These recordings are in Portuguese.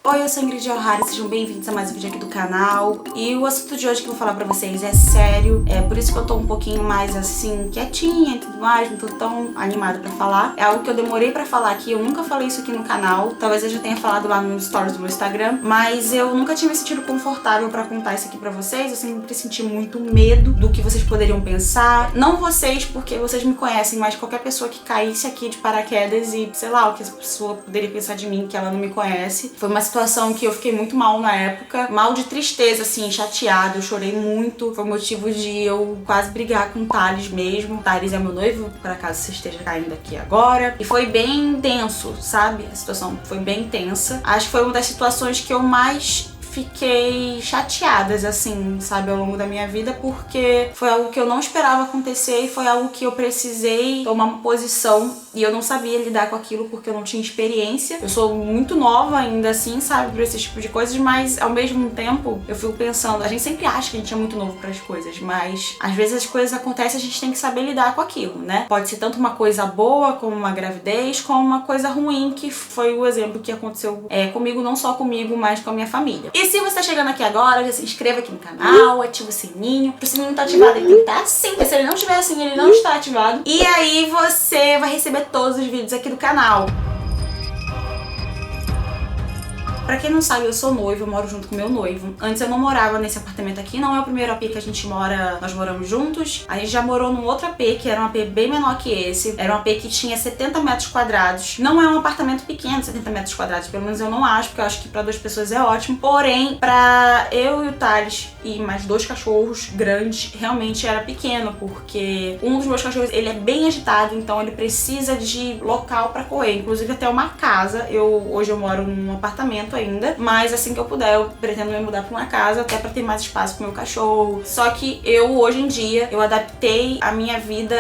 Oi, eu sou Ingrid O'Hara, sejam bem-vindos a mais um vídeo aqui do canal. E o assunto de hoje que eu vou falar pra vocês é sério, é por isso que eu tô um pouquinho mais assim, quietinha e tudo mais, não tô tão animada pra falar. É algo que eu demorei pra falar aqui, eu nunca falei isso aqui no canal, talvez eu já tenha falado lá nos stories do meu Instagram, mas eu nunca tinha me sentido confortável pra contar isso aqui pra vocês, eu sempre senti muito medo do que vocês poderiam pensar. Não vocês, porque vocês me conhecem, mas qualquer pessoa que caísse aqui de paraquedas e, sei lá, o que essa pessoa poderia pensar de mim, que ela não me conhece. Foi uma situação que eu fiquei muito mal na época, mal de tristeza, assim, chateada, eu chorei muito, foi motivo de eu quase brigar com o Thales mesmo. O Thales é meu noivo, por acaso você esteja caindo aqui agora, e foi bem tenso, sabe? A situação foi bem tensa. Acho que foi uma das situações que eu mais fiquei chateadas, assim, sabe, ao longo da minha vida, porque foi algo que eu não esperava acontecer e foi algo que eu precisei tomar uma posição e eu não sabia lidar com aquilo porque eu não tinha experiência. Eu sou muito nova ainda, assim, sabe, pra esse tipo de coisas, mas ao mesmo tempo eu fico pensando, a gente sempre acha que a gente é muito novo pras coisas, mas às vezes as coisas acontecem, a gente tem que saber lidar com aquilo, né? Pode ser tanto uma coisa boa como uma gravidez, como uma coisa ruim, que foi o exemplo que aconteceu comigo, não só comigo, mas com a minha família. E se você tá chegando aqui agora, já se inscreva aqui no canal, ativa o sininho. Pro sininho tá ativado, ele tem que estar assim. Se ele não estiver assim, ele não está ativado. E aí você vai receber todos os vídeos aqui do canal. Pra quem não sabe, eu sou noiva, eu moro junto com meu noivo. Antes eu não morava nesse apartamento aqui, não é o primeiro AP que a gente mora, nós moramos juntos. A gente já morou num outro AP, que era um AP bem menor que esse. Era um AP que tinha 70 metros quadrados. Não é um apartamento pequeno, 70 metros quadrados, pelo menos eu não acho, porque eu acho que pra 2 pessoas é ótimo. Porém, pra eu e o Thales e mais 2 cachorros grandes, realmente era pequeno, porque um dos meus cachorros, ele é bem agitado, então ele precisa de local pra correr, inclusive até uma casa. Hoje eu moro num apartamento ainda, mas assim que eu puder eu pretendo me mudar pra uma casa, até pra ter mais espaço pro meu cachorro. Só que eu, hoje em dia, eu adaptei a minha vida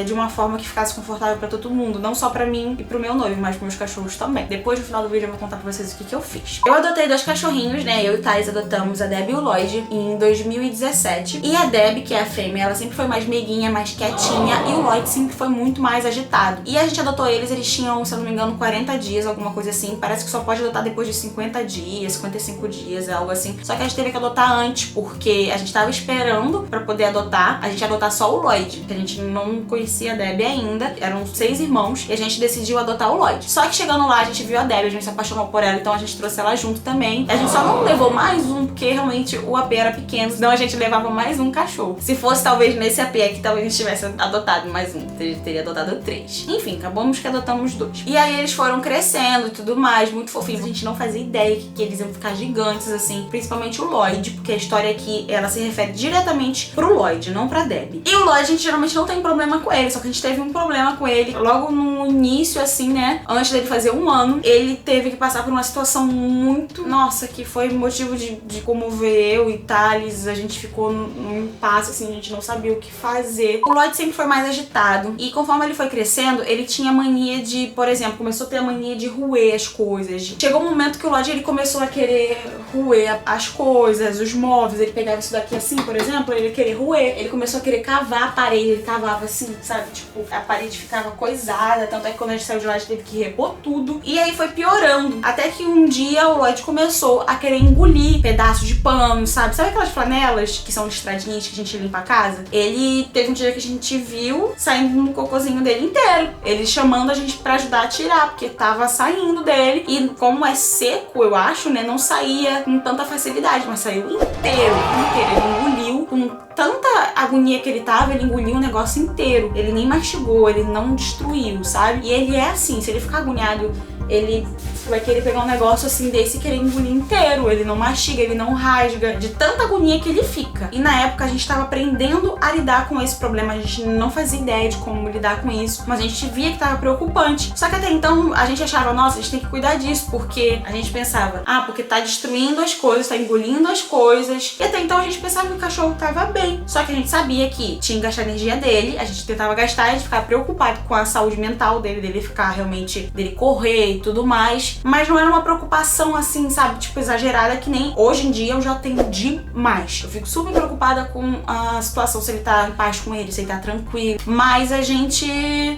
de uma forma que ficasse confortável pra todo mundo, não só pra mim e pro meu noivo, mas pros meus cachorros também. Depois, no final do vídeo, eu vou contar pra vocês o que eu fiz. Eu adotei 2 cachorrinhos, né? Eu e o Thais adotamos a Deb e o Lloyd em 2017. E a Deb, que é a fêmea, ela sempre foi mais meiguinha, mais quietinha, e o Lloyd sempre foi muito mais agitado. E a gente adotou eles tinham, se eu não me engano, 40 dias, alguma coisa assim. Parece que só pode adotar depois de 50 dias, 55 dias, algo assim. Só que a gente teve que adotar antes, porque a gente tava esperando pra poder adotar. A gente ia adotar só o Lloyd, porque a gente não conhecia a Deb ainda. Eram 6 irmãos e a gente decidiu adotar o Lloyd. Só que chegando lá, a gente viu a Deb, a gente se apaixonou por ela, então a gente trouxe ela junto também. A gente só não levou mais um, porque realmente o AP era pequeno, senão a gente levava mais um cachorro. Se fosse talvez nesse AP aqui, talvez a gente tivesse adotado mais um, teria adotado 3. Enfim, acabamos que adotamos 2. E aí eles foram crescendo e tudo mais, muito fofinhos. A gente não fazia ideia que eles iam ficar gigantes, assim, principalmente o Lloyd, porque a história aqui, ela se refere diretamente pro Lloyd, não pra Deb. E o Lloyd, a gente geralmente não tem problema com ele, só que a gente teve um problema com ele logo no início, assim, né, antes dele fazer 1 ano, ele teve que passar por uma situação muito, nossa, que foi motivo de comover eu e Thales. A gente ficou num impasse, assim, a gente não sabia o que fazer. O Lloyd sempre foi mais agitado, e conforme ele foi crescendo, ele tinha mania de, por exemplo, começou a ter a mania de roer as coisas. Chegou um momento que o Lloyd, ele começou a querer roer as coisas, os móveis. Ele pegava isso daqui assim, por exemplo, ele queria roer. Ele começou a querer cavar a parede, ele cavava assim, sabe? Tipo, a parede ficava coisada, tanto é que quando a gente saiu de lá, a gente teve que repor tudo. E aí foi piorando, até que um dia o Lloyd começou a querer engolir pedaços de pano, sabe? Sabe aquelas flanelas que são listradinhas que a gente limpa a casa? Ele teve um dia que a gente viu saindo no cocôzinho dele inteiro. Ele chamando a gente pra ajudar a tirar, porque tava saindo dele. E como é seco, eu acho, né, não saía com tanta facilidade, mas saiu inteiro. Ele engoliu com tanta agonia que ele tava, ele engoliu o negócio inteiro. Ele nem mastigou, ele não destruiu, sabe? E ele é assim, se ele ficar agoniado, ele vai querer pegar um negócio assim desse e querer engolir inteiro. Ele não mastiga, ele não rasga, de tanta agonia que ele fica. E na época a gente tava aprendendo a lidar com esse problema, a gente não fazia ideia de como lidar com isso, mas a gente via que tava preocupante. Só que até então a gente achava, nossa, a gente tem que cuidar disso, porque a gente pensava, porque tá destruindo as coisas, tá engolindo as coisas. E até então a gente pensava que o cachorro tava bem. Só que a gente sabia que tinha que gastar a energia dele, a gente tentava gastar, a gente ficava preocupado com a saúde mental dele ficar realmente, dele correr tudo mais, mas não era uma preocupação assim, sabe, tipo, exagerada, que nem hoje em dia eu já tenho demais. Eu fico super preocupada com a situação, se ele tá em paz com ele, se ele tá tranquilo, mas a gente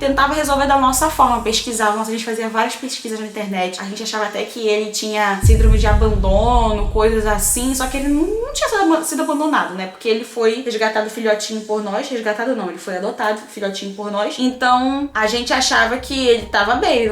tentava resolver da nossa forma, pesquisava, a gente fazia várias pesquisas na internet, a gente achava até que ele tinha síndrome de abandono, coisas assim, só que ele não tinha sido abandonado, né, porque ele foi resgatado filhotinho por nós, resgatado não, ele foi adotado filhotinho por nós, então a gente achava que ele tava bem,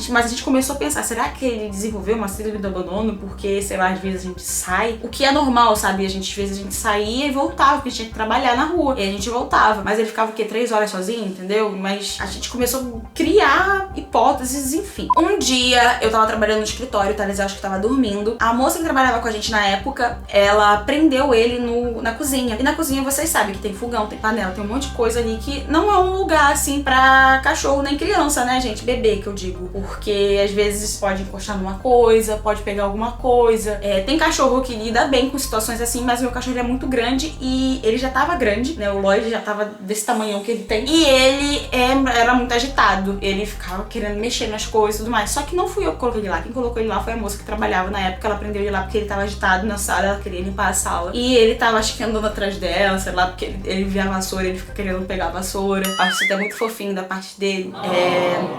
mas a gente começou a pensar, será que ele desenvolveu uma síndrome do abandono porque, sei lá, às vezes a gente sai, o que é normal, sabe, às vezes a gente saía e voltava, porque a gente tinha que trabalhar na rua, e a gente voltava, mas ele ficava o quê? 3 horas sozinho, entendeu? Mas a gente começou a criar hipóteses, enfim. Um dia eu tava trabalhando no escritório, o Thales acho que tava dormindo, a moça que trabalhava com a gente na época, ela prendeu ele na cozinha, e na cozinha vocês sabem que tem fogão, tem panela, tem um monte de coisa ali que não é um lugar assim pra cachorro nem criança, né, gente? Bebê, que eu digo, porque às vezes pode encostar numa coisa, pode pegar alguma coisa. Tem cachorro que lida bem com situações assim, mas o meu cachorro é muito grande e ele já tava grande, né? O Lloyd já tava desse tamanhão que ele tem. E ele era muito agitado. Ele ficava querendo mexer nas coisas e tudo mais. Só que não fui eu que coloquei ele lá. Quem colocou ele lá foi a moça que trabalhava na época. Ela prendeu ele lá porque ele tava agitado na sala, ela queria limpar a sala. E ele tava, acho que andando atrás dela, sei lá, porque ele via a vassoura, ele fica querendo pegar a vassoura. Acho até muito fofinho da parte dele.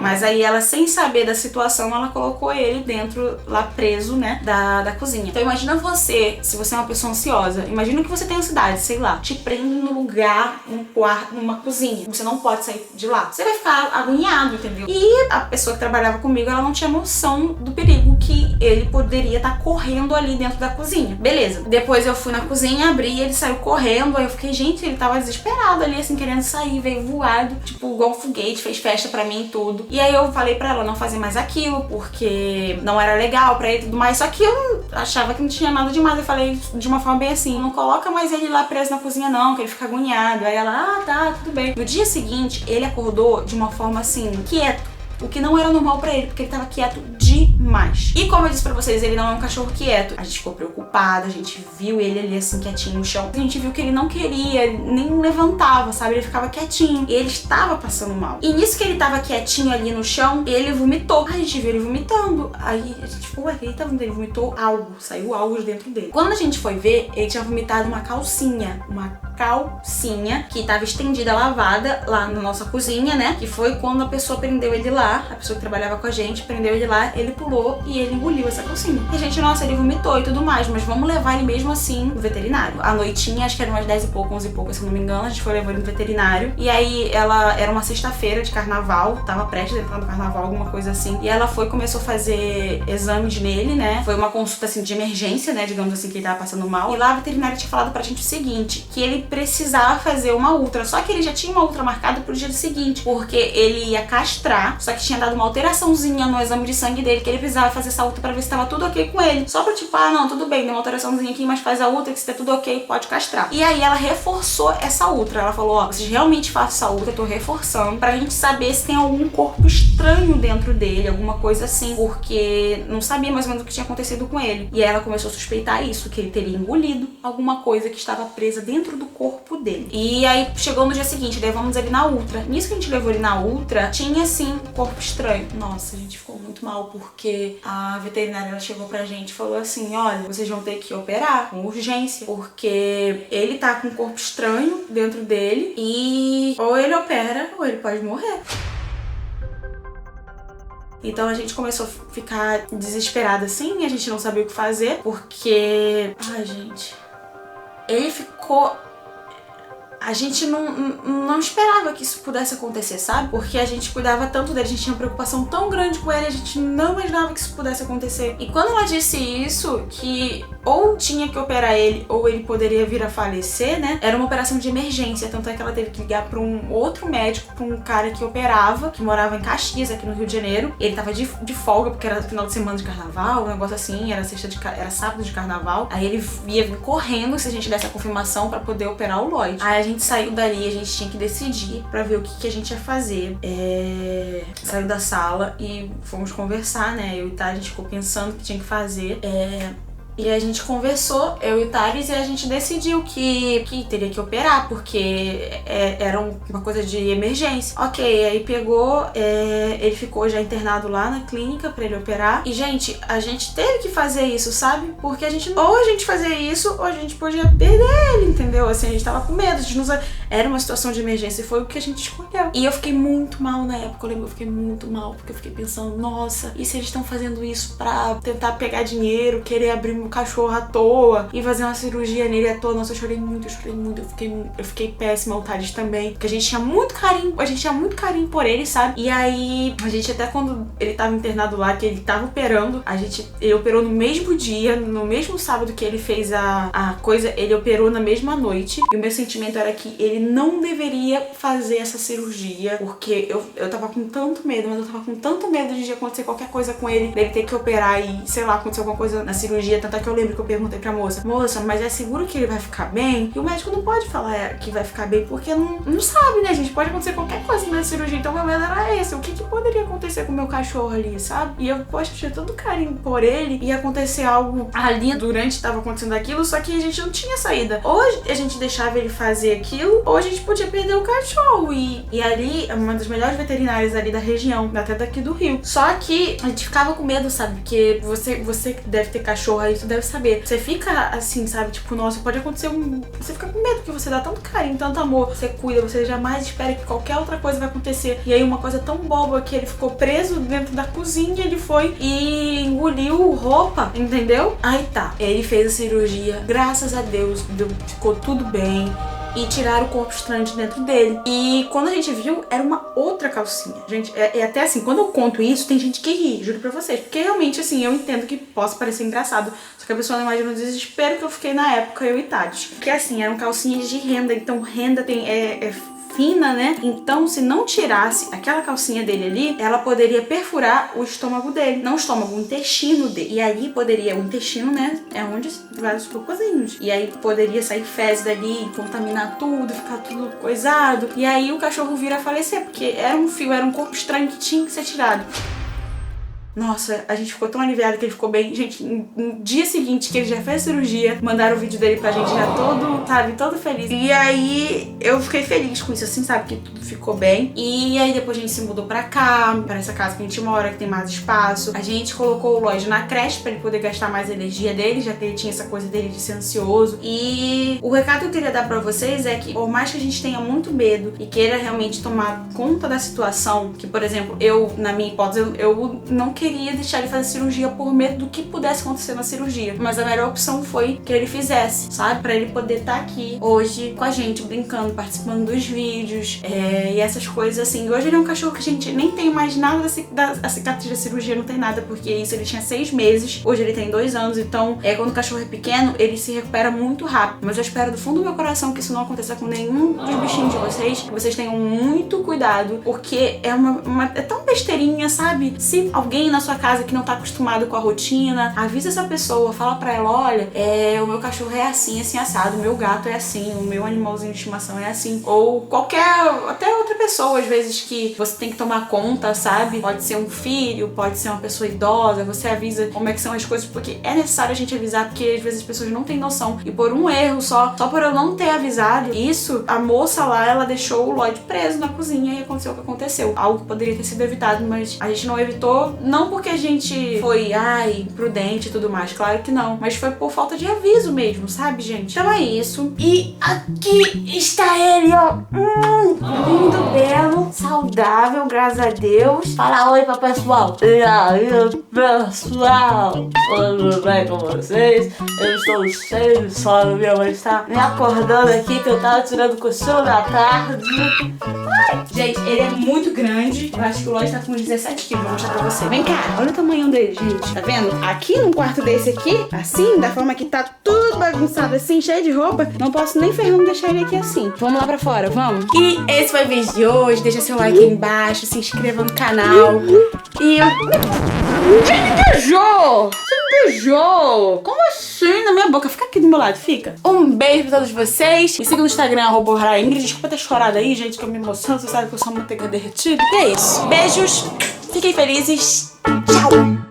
Mas aí ela, sem saber da situação, ela colocou ele dentro, lá preso, né, da cozinha. Então imagina você, se você é uma pessoa ansiosa, imagina que você tem ansiedade, sei lá, te prende no lugar, num quarto, numa cozinha, você não pode sair de lá. Você vai ficar agoniado, entendeu? E a pessoa que trabalhava comigo, ela não tinha noção do perigo que ele poderia estar correndo ali dentro da cozinha. Beleza. Depois eu fui na cozinha, abri e ele saiu correndo, aí eu fiquei, gente, ele tava desesperado ali, assim, querendo sair, veio voado, tipo, igual um foguete, fez festa pra mim e tudo. E aí eu falei pra ela não fazer mais aquilo, porque não era legal pra ele e tudo mais, só que eu achava que não tinha nada demais. Eu falei de uma forma bem assim, não coloca mais ele lá preso na cozinha não, que ele fica agoniado. Aí ela, tá, tudo bem. No dia seguinte, ele acordou de uma forma assim, quieto, o que não era normal pra ele, porque ele tava quieto demais. E como eu disse pra vocês, ele não é um cachorro quieto. A gente ficou preocupada, a gente viu ele ali assim quietinho no chão. A gente viu que ele não queria, nem levantava, sabe? Ele ficava quietinho. E ele estava passando mal. E nisso que ele tava quietinho ali no chão, ele vomitou. A gente viu ele vomitando. Aí a gente ficou, ele tá vendo? Ele vomitou algo, saiu algo de dentro dele. Quando a gente foi ver, ele tinha vomitado uma calcinha que tava estendida, lavada lá na nossa cozinha, né? Que foi quando a pessoa prendeu ele lá, a pessoa que trabalhava com a gente prendeu ele lá, ele pulou e ele engoliu essa calcinha. E a gente, nossa, ele vomitou e tudo mais, mas vamos levar ele mesmo assim no veterinário. À noitinha, acho que era umas 10 e pouco, 11 e pouco, se eu não me engano, a gente foi levar ele no veterinário. E aí ela era uma sexta-feira de carnaval, tava prestes a entrar no carnaval, alguma coisa assim. E ela começou a fazer exames nele, né? Foi uma consulta assim de emergência, né? Digamos assim, que ele tava passando mal. E lá a veterinária tinha falado pra gente o seguinte, que ele precisava fazer uma ultra, só que ele já tinha uma ultra marcada pro dia seguinte, porque ele ia castrar, só que tinha dado uma alteraçãozinha no exame de sangue dele, que ele precisava fazer essa ultra pra ver se tava tudo ok com ele, só pra tipo, não, tudo bem, deu uma alteraçãozinha aqui, mas faz a ultra, que se der tudo ok, pode castrar. E aí ela reforçou essa ultra, ela falou, vocês realmente façam essa ultra, eu tô reforçando, pra gente saber se tem algum corpo estranho dentro dele, alguma coisa assim, porque não sabia mais ou menos o que tinha acontecido com ele. E aí ela começou a suspeitar isso, que ele teria engolido alguma coisa que estava presa dentro do corpo dele. E aí chegou no dia seguinte, levamos ele na ultra. Nisso que a gente levou ele na ultra, tinha assim um corpo estranho. Nossa, a gente ficou muito mal, porque a veterinária ela chegou pra gente e falou assim, olha, vocês vão ter que operar com urgência, porque ele tá com um corpo estranho dentro dele e ou ele opera ou ele pode morrer. Então a gente começou a ficar desesperada assim, a gente não sabia o que fazer, porque... Ai, gente... Ele ficou... A gente não esperava que isso pudesse acontecer, sabe? Porque a gente cuidava tanto dele, a gente tinha uma preocupação tão grande com ele, a gente não imaginava que isso pudesse acontecer. E quando ela disse isso, que ou tinha que operar ele, ou ele poderia vir a falecer, né? Era uma operação de emergência, tanto é que ela teve que ligar pra um outro médico, pra um cara que operava, que morava em Caxias, aqui no Rio de Janeiro. Ele tava de folga, porque era final de semana de carnaval, um negócio assim, era sábado de carnaval. Aí ele ia vir correndo se a gente desse a confirmação pra poder operar o Lloyd. Aí a gente saiu dali, a gente tinha que decidir pra ver o que a gente ia fazer. Saiu da sala e fomos conversar, né? Eu e Tá, a gente ficou pensando o que tinha que fazer. E a gente conversou, eu e o Thales, e a gente decidiu que teria que operar, porque era uma coisa de emergência. Ok, aí pegou, ele ficou já internado lá na clínica pra ele operar. E, gente, a gente teve que fazer isso, sabe? Porque ou a gente fazia isso, ou a gente podia perder ele, entendeu? Assim, a gente tava com medo, era uma situação de emergência e foi o que a gente escolheu. E eu fiquei muito mal na época, eu lembro, eu fiquei muito mal, porque eu fiquei pensando, nossa, e se eles estão fazendo isso pra tentar pegar dinheiro, querer abrir meu cachorro à toa e fazer uma cirurgia nele à toa? Nossa, eu chorei muito, eu fiquei péssima, o Thales também, porque a gente tinha muito carinho por ele, sabe? E aí, a gente até quando ele tava internado lá, que ele tava operando, ele operou no mesmo dia, no mesmo sábado que ele fez a coisa, ele operou na mesma noite, e o meu sentimento era que ele não deveria fazer essa cirurgia, porque eu tava com tanto medo, mas eu tava com tanto medo de acontecer qualquer coisa com ele, dele ter que operar e, sei lá, acontecer alguma coisa na cirurgia. Tanto é que eu lembro que eu perguntei pra moça, mas é seguro que ele vai ficar bem? E o médico não pode falar que vai ficar bem, porque não sabe, né, gente? Pode acontecer qualquer coisa na cirurgia, então meu medo era esse, o que poderia acontecer com o meu cachorro ali, sabe? E eu, poxa, tinha todo carinho por ele, ia acontecer algo ali durante tava acontecendo aquilo, só que a gente não tinha saída. Ou a gente deixava ele fazer aquilo, ou a gente podia perder o cachorro. E ali, é uma das melhores veterinárias ali da região, até daqui do Rio. Só que a gente ficava com medo, sabe? Porque você que deve ter cachorro aí, tu deve saber. Você fica assim, sabe? Tipo, nossa, pode acontecer Você fica com medo, porque você dá tanto carinho, tanto amor, você cuida, você jamais espera que qualquer outra coisa vai acontecer. E aí uma coisa tão boba que ele ficou preso dentro da cozinha, ele foi e engoliu roupa, entendeu? Aí tá, ele fez a cirurgia, graças a Deus, ficou tudo bem. E tiraram o corpo estranho de dentro dele. E quando a gente viu, era uma outra calcinha. Gente, até assim, quando eu conto isso, tem gente que ri, juro pra vocês. Porque realmente, assim, eu entendo que possa parecer engraçado. Só que a pessoa não imagina o desespero que eu fiquei na época, eu e Tati. Porque assim, eram calcinhas de renda. Então renda é fina, né? Então, se não tirasse aquela calcinha dele ali, ela poderia perfurar o estômago dele. Não o estômago, o intestino dele. E aí poderia, o intestino, né? É onde vai os cocôzinhos. E aí poderia sair fezes dali, contaminar tudo, ficar tudo coisado. E aí o cachorro vir a falecer, porque era um fio, era um corpo estranho que tinha que ser tirado. Nossa, a gente ficou tão aliviado que ele ficou bem. Gente, no dia seguinte que ele já fez a cirurgia, mandaram o vídeo dele pra gente já todo, sabe, todo feliz. E aí eu fiquei feliz com isso, assim, sabe, que tudo ficou bem. E aí depois a gente se mudou pra cá, pra essa casa que a gente mora, que tem mais espaço. A gente colocou o Lloyd na creche pra ele poder gastar mais energia dele, já que ele tinha essa coisa dele de ser ansioso. E o recado que eu queria dar pra vocês é que, por mais que a gente tenha muito medo e queira realmente tomar conta da situação, que, por exemplo, na minha hipótese, eu não queria deixar ele fazer cirurgia por medo do que pudesse acontecer na cirurgia. Mas a melhor opção foi que ele fizesse, sabe? Pra ele poder estar aqui hoje com a gente, brincando, participando dos vídeos e essas coisas assim. Hoje ele é um cachorro que a gente nem tem mais nada da cicatriz da cirurgia, não tem nada, porque isso ele tinha 6 meses, hoje ele tem 2 anos, então quando o cachorro é pequeno, ele se recupera muito rápido. Mas eu espero do fundo do meu coração que isso não aconteça com nenhum dos bichinhos de vocês, que vocês tenham muito cuidado, porque é tão besteirinha, sabe? Se alguém na sua casa que não tá acostumado com a rotina, avisa essa pessoa, fala pra ela, olha, o meu cachorro é assim, assim, assado, o meu gato é assim, o meu animalzinho de estimação é assim, ou até outra pessoa, às vezes, que você tem que tomar conta, sabe? Pode ser um filho, pode ser uma pessoa idosa, você avisa como é que são as coisas, porque é necessário a gente avisar, porque às vezes as pessoas não têm noção, e por um erro só por eu não ter avisado isso, a moça lá, ela deixou o Lloyd preso na cozinha e aconteceu o que aconteceu, algo que poderia ter sido evitado, mas a gente não evitou, não porque a gente foi, imprudente e tudo mais, claro que não, mas foi por falta de aviso mesmo, sabe, gente? Então é isso. E aqui está ele, ó, lindo, belo, saudável, graças a Deus. Fala oi pra pessoal. E aí, pessoal, tudo bem com vocês? Eu estou cheio de sono, minha mãe está me acordando aqui que eu tava tirando cochilo da tarde. Gente, ele é muito grande. Eu acho que o Lloyd tá com 17 quilos, vou mostrar pra você. Vem cá, olha o tamanho dele, gente. Tá vendo? Aqui num quarto desse aqui, assim, da forma que tá tudo bagunçado assim, cheio de roupa, não posso nem ferrando deixar ele aqui assim. Vamos lá pra fora, vamos? E esse foi o vídeo de hoje. Deixa seu like aí embaixo, se inscreva no canal. E eu... Você me beijou! Você me beijou! Como assim? Na minha boca. Fica aqui do meu lado, fica. Um beijo pra todos vocês. Me siga no Instagram, @Ingrid. Desculpa ter chorado aí, gente, que eu me emociono. Você sabe que eu sou uma manteiga derretida. E é isso. Beijos. Fiquem felizes. Tchau.